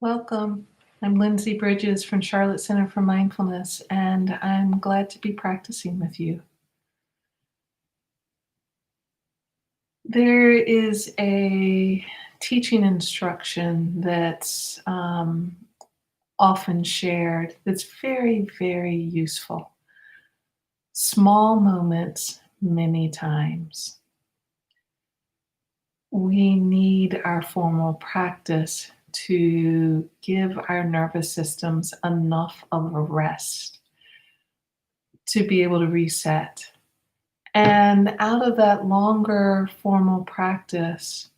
Welcome. I'm Lindsay Bridges from Charlotte Center for Mindfulness, and I'm glad to be practicing with you. There is a teaching instruction that's often shared that's very, very useful. Small moments, many times. We need our formal practice to give our nervous systems enough of a rest to be able to reset. And out of that longer formal practice,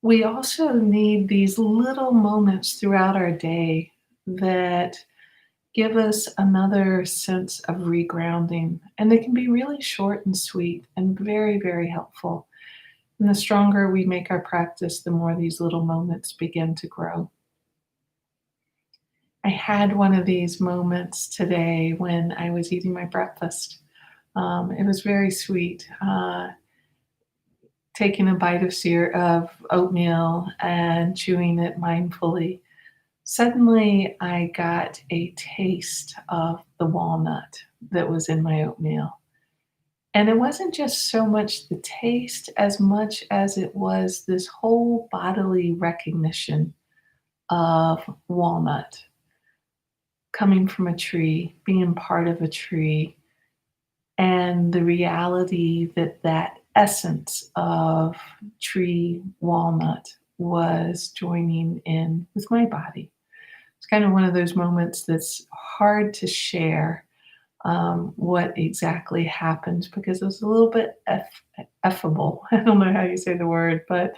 we also need these little moments throughout our day that give us another sense of regrounding. And they can be really short and sweet and very, very helpful. And the stronger we make our practice, the more these little moments begin to grow. I had one of these moments today when I was eating my breakfast. It was very sweet. Taking a bite of oatmeal and chewing it mindfully. Suddenly, I got a taste of the walnut that was in my oatmeal. And it wasn't just so much the taste as much as it was this whole bodily recognition of walnut coming from a tree, being part of a tree, and the reality that that essence of tree walnut was joining in with my body. It's kind of one of those moments that's hard to share what exactly happened because it was a little bit effable. I don't know how you say the word, but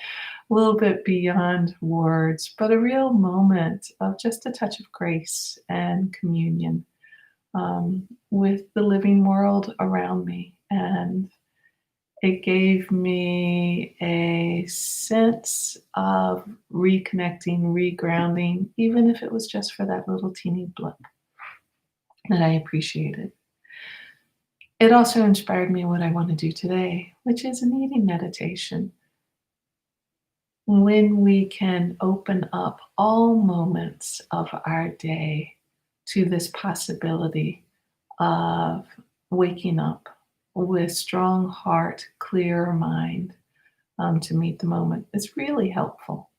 a little bit beyond words, but a real moment of just a touch of grace and communion with the living world around me. And it gave me a sense of reconnecting, regrounding, even if it was just for that little teeny blip that I appreciated. It also inspired me what I want to do today, which is an eating meditation. When we can open up all moments of our day to this possibility of waking up with strong heart, clear mind to meet the moment. It's really helpful.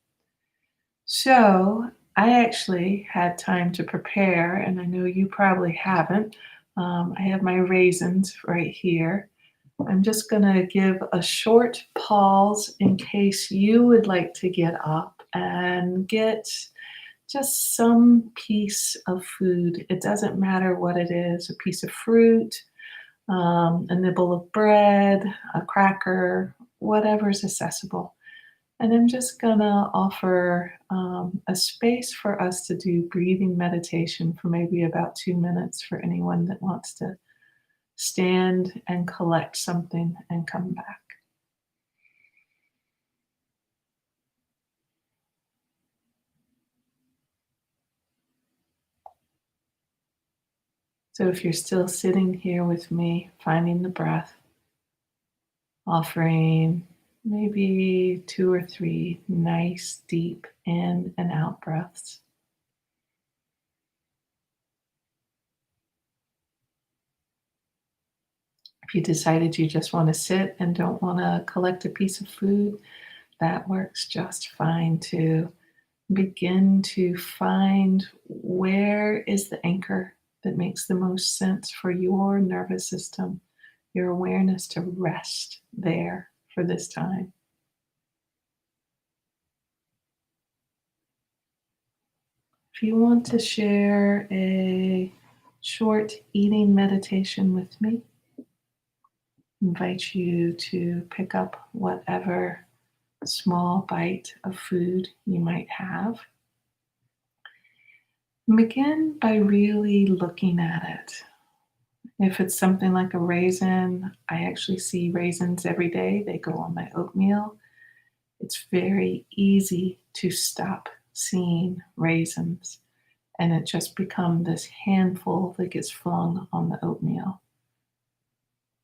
So I actually had time to prepare, and I know you probably haven't. I have my raisins right here. I'm just going to give a short pause in case you would like to get up and get just some piece of food. It doesn't matter what it is, a piece of fruit, a nibble of bread, a cracker, whatever's accessible. And I'm just going to offer a space for us to do breathing meditation for maybe about 2 minutes for anyone that wants to stand and collect something and come back. So if you're still sitting here with me, finding the breath, offering maybe 2 or 3 nice, deep in and out breaths. If you decided you just want to sit and don't want to collect a piece of food, that works just fine too. Begin to find where is the anchor that makes the most sense for your nervous system, your awareness to rest there for this time. If you want to share a short eating meditation with me, I invite you to pick up whatever small bite of food you might have. Begin by really looking at it. If it's something like a raisin, I actually see raisins every day. They go on my oatmeal. It's very easy to stop seeing raisins, and it just becomes this handful that gets flung on the oatmeal.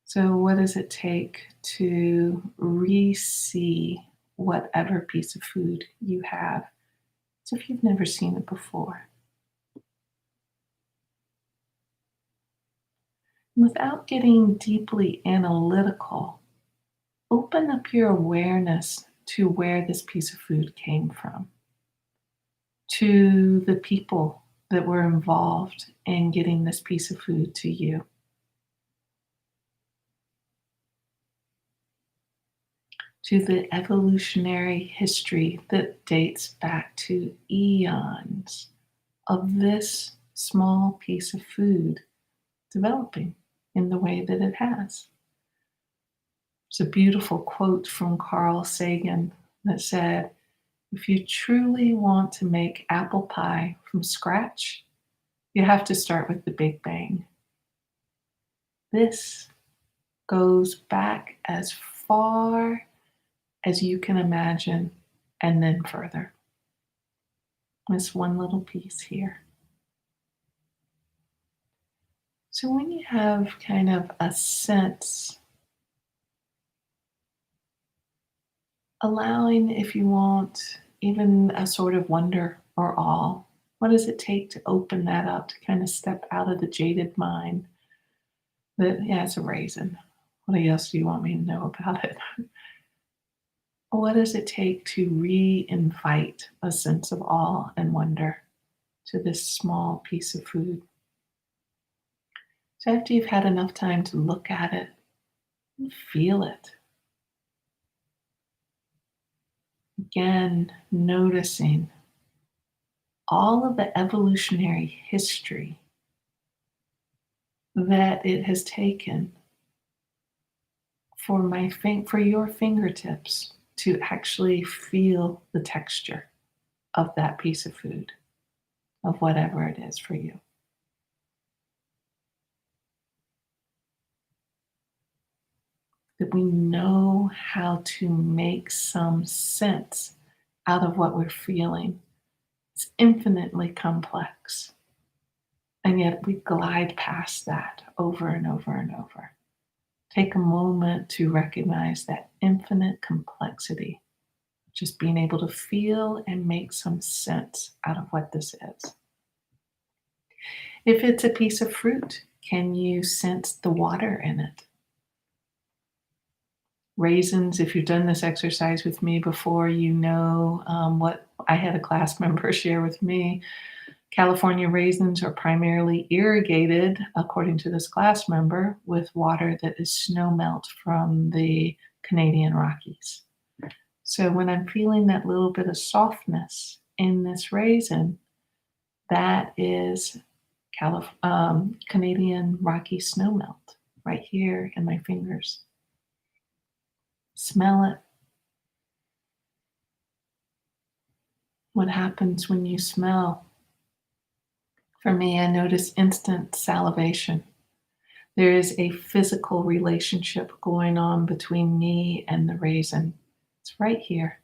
So, what does it take to re see whatever piece of food you have? It's as if you've never seen it before. Without getting deeply analytical, open up your awareness to where this piece of food came from, to the people that were involved in getting this piece of food to you, to the evolutionary history that dates back to eons of this small piece of food developing in the way that it has. It's a beautiful quote from Carl Sagan that said, "If you truly want to make apple pie from scratch, you have to start with the Big Bang." This goes back as far as you can imagine and then further. This one little piece here. So when you have kind of a sense, allowing, if you want, even a sort of wonder or awe, what does it take to open that up, to kind of step out of the jaded mind that, yeah, it's a raisin. What else do you want me to know about it? What does it take to re-invite a sense of awe and wonder to this small piece of food? So after you've had enough time to look at it and feel it, again, noticing all of the evolutionary history that it has taken for for your fingertips to actually feel the texture of that piece of food, of whatever it is for you. That we know how to make some sense out of what we're feeling. It's infinitely complex. And yet we glide past that over and over and over. Take a moment to recognize that infinite complexity, just being able to feel and make some sense out of what this is. If it's a piece of fruit, can you sense the water in it? Raisins, if you've done this exercise with me before, you know what I had a class member share with me. California raisins are primarily irrigated, according to this class member, with water that is snow melt from the Canadian Rockies. So when I'm feeling that little bit of softness in this raisin, that is Canadian Rocky snow melt right here in my fingers. Smell it. What happens when you smell? For me, I notice instant salivation. There is a physical relationship going on between me and the raisin. It's right here.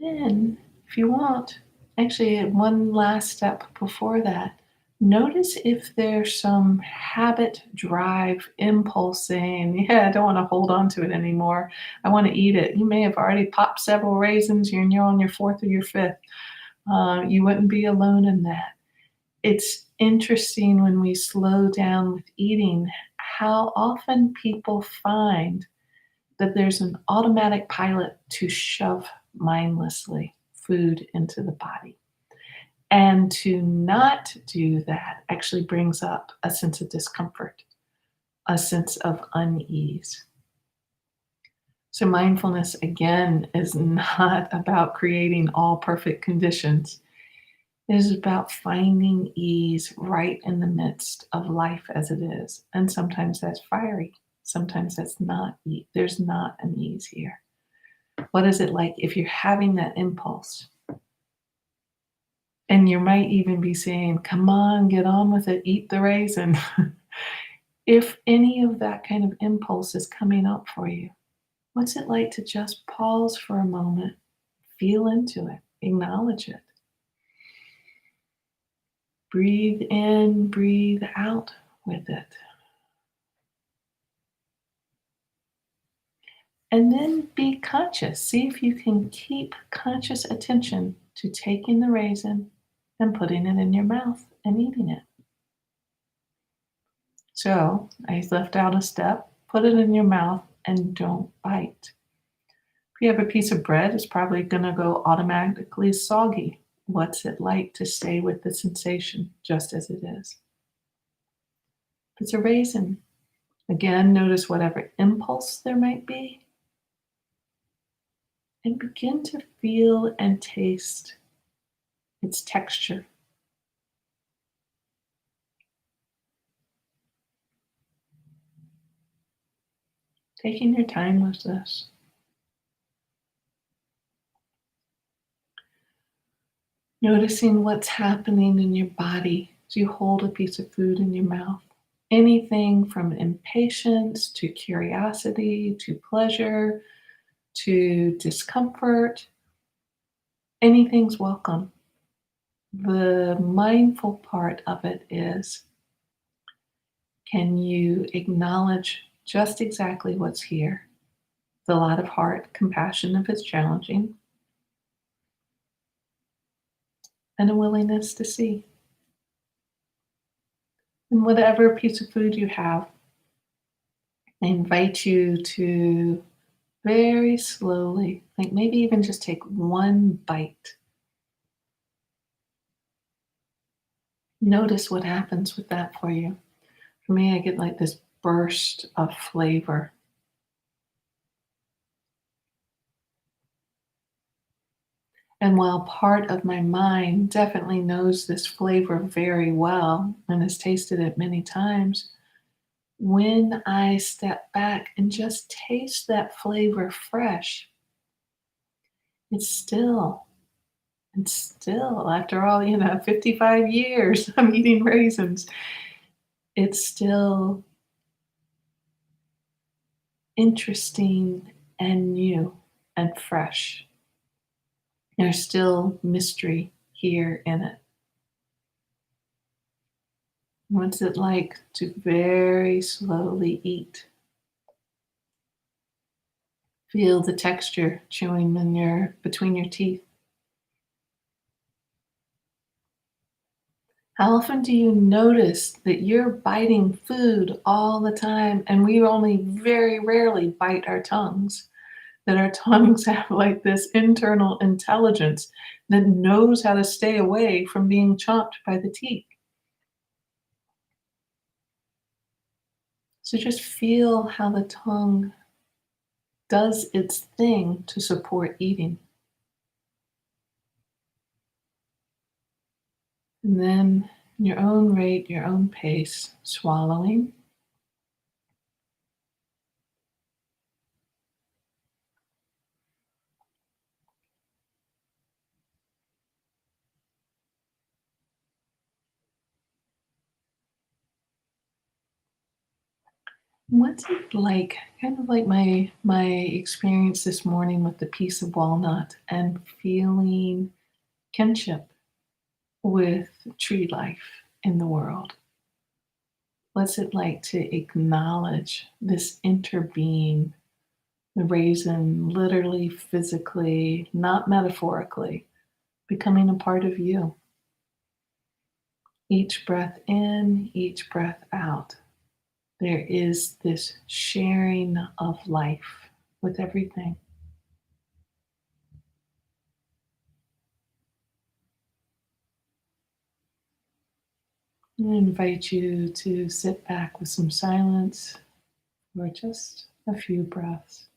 Then, if you want, actually, one last step before that, notice if there's some habit, drive, impulse saying, yeah, I don't want to hold on to it anymore. I want to eat it. You may have already popped several raisins and you're on your fourth or your fifth. You wouldn't be alone in that. It's interesting when we slow down with eating how often people find that there's an automatic pilot to shove mindlessly food into the body. And to not do that actually brings up a sense of discomfort, a sense of unease. So, mindfulness, again, is not about creating all perfect conditions. It is about finding ease right in the midst of life as it is. And sometimes that's fiery. Sometimes that's not. There's not an ease here. What is it like if you're having that impulse? And you might even be saying, come on, get on with it, eat the raisin. If any of that kind of impulse is coming up for you, what's it like to just pause for a moment, feel into it, acknowledge it? Breathe in, breathe out with it. And then be conscious. See if you can keep conscious attention to taking the raisin and putting it in your mouth and eating it. So I left out a step, put it in your mouth and don't bite. If you have a piece of bread, it's probably going to go automatically soggy. What's it like to stay with the sensation just as it is? If it's a raisin, again, notice whatever impulse there might be and begin to feel and taste its texture. Taking your time with this. Noticing what's happening in your body as you hold a piece of food in your mouth. Anything from impatience to curiosity to pleasure to discomfort, anything's welcome. The mindful part of it is, can you acknowledge just exactly what's here? With a lot of heart, compassion if it's challenging, and a willingness to see. And whatever piece of food you have, I invite you to very slowly, like maybe even just take one bite. Notice what happens with that for you. For me, I get like this burst of flavor. And while part of my mind definitely knows this flavor very well and has tasted it many times, when I step back and just taste that flavor fresh, it's still, it's still, after all, 55 years I'm eating raisins, it's still interesting and new and fresh. There's still mystery here in it. What's it like to very slowly eat? Feel the texture chewing between your teeth. How often do you notice that you're biting food all the time and we only very rarely bite our tongues? That our tongues have like this internal intelligence that knows how to stay away from being chomped by the teeth. So just feel how the tongue does its thing to support eating. And then, your own rate, your own pace, swallowing. What's it like? Kind of like my experience this morning with the piece of walnut and feeling kinship with tree life in the world. What's it like to acknowledge this interbeing, the raisin literally, physically, not metaphorically, becoming a part of you? Each breath in, each breath out, there is this sharing of life with everything. I invite you to sit back with some silence for just a few breaths.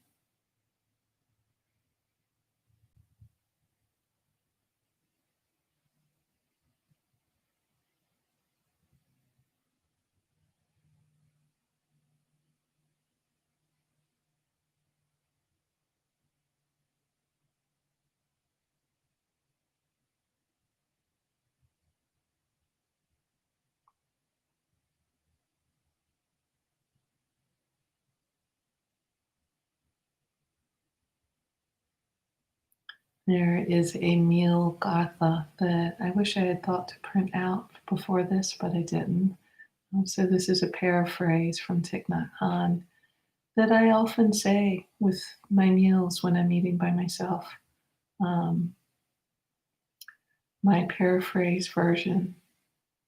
There is a meal gatha that I wish I had thought to print out before this, but I didn't. So this is a paraphrase from Thich Nhat Hanh, that I often say with my meals when I'm eating by myself. Um, my paraphrase version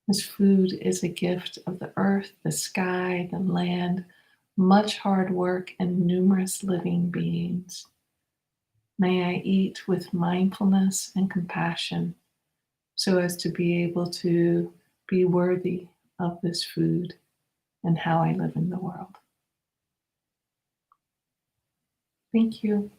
is food is a gift of the earth, the sky, the land, much hard work, and numerous living beings. May I eat with mindfulness and compassion so as to be able to be worthy of this food and how I live in the world. Thank you.